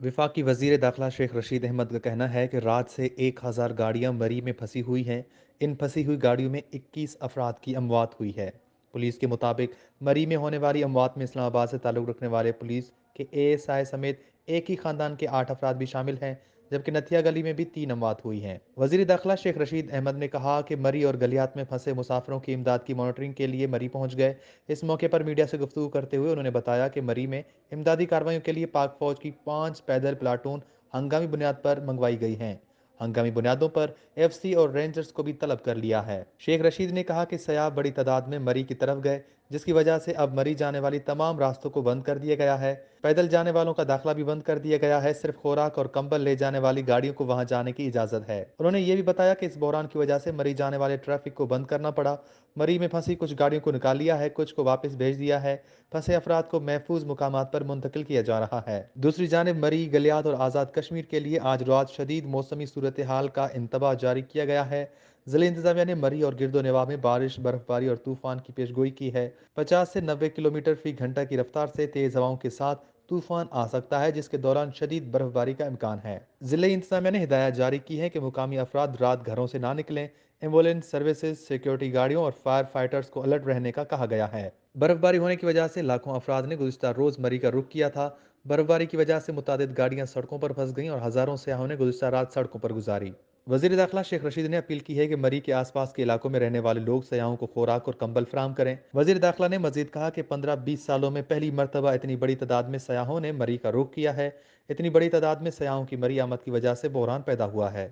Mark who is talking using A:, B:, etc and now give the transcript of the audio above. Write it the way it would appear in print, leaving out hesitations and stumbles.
A: वफाकी वजीर दाखिला शेख रशीद अहमद का कहना है कि रात से 1000 गाड़ियां मरी में फंसी हुई हैं। इन फंसी हुई गाड़ियों में 21 अफराद की अमवात हुई है। पुलिस के मुताबिक मरी में होने वाली अमवात में इस्लामाबाद से ताल्लुक़ रखने वाले पुलिस के एएसआई समेत एक ही खानदान के 8 अफराद भी शामिल हैं, जबकि नथिया गली में भी 3 अमवात हुई हैं। वजीर दाखिला शेख रशीद अहमद ने कहा कि मरी और गलियात में फंसे मुसाफिरों की इमदाद की मॉनिटरिंग के लिए मरी पहुंच गए। इस मौके पर मीडिया से गुफ्तगू करते हुए उन्होंने बताया कि मरी में इमदादी कार्रवाइयों के लिए पाक फौज की 5 पैदल प्लाटून हंगामी बुनियाद पर मंगवाई गई हैं। हंगामी बुनियादों पर एफसी और रेंजर्स को भी तलब कर लिया है। शेख रशीद ने कहा कि सयाह बड़ी तादाद में मरी की तरफ गए, जिसकी वजह से अब मरी जाने वाली तमाम रास्तों को बंद कर दिया गया है। पैदल जाने वालों का दाखिला भी बंद कर दिया गया है। सिर्फ खुराक और कंबल ले जाने वाली गाड़ियों को वहां जाने की इजाजत है। उन्होंने ये भी बताया कि इस बहरान की वजह से मरी जाने वाले ट्रैफिक को बंद करना पड़ा। मरी में फंसी कुछ गाड़ियों को निकाल लिया है, कुछ को वापस भेज दिया है। फंसे अफराद को महफूज मुकामात पर मुंतकिल किया जा रहा है। दूसरी जानिब मरी, गलियात और आज़ाद कश्मीर के लिए आज रात शदीद मौसमी सूरत हाल का इंतबाह जारी किया गया है। ज़िला इंतजामिया ने मरी और गिरदो नवाह में बारिश, बर्फबारी और तूफान की पेशगोई की है। 50 से 90 किलोमीटर फी घंटा की रफ्तार से तेज हवाओं के साथ तूफान आ सकता है, जिसके दौरान शदीद बर्फबारी का इम्कान है। ज़िला इंतजामिया ने हिदायत जारी की है कि मुकामी अफराद रात घरों से ना निकलें। एम्बुलेंस सर्विसेज, सिक्योरिटी गाड़ियों और फायर फाइटर्स को अलर्ट रहने का कहा गया है। बर्फबारी होने की वजह से लाखों अफराद ने गुज़िश्ता रोज़ मरी का रुख किया था। बर्फबारी की वजह से मुतादिद गाड़ियां सड़कों पर फंस गईं और हज़ारों सयाहों ने गुज़िश्ता रात सड़कों पर गुजारी। वज़ीर दाखिला शेख रशीद ने अपील की है कि मरी के आसपास के इलाकों में रहने वाले लोग सयाहों को खुराक और कंबल फराहम करें। वज़ीर दाखिला ने मजीद कहा कि 15-20 सालों में पहली मरतबा इतनी बड़ी तादाद में सयाहों ने मरी का रुख किया है। इतनी बड़ी तादाद में सयाहों की मरी आमद की वजह से बहरान पैदा हुआ है।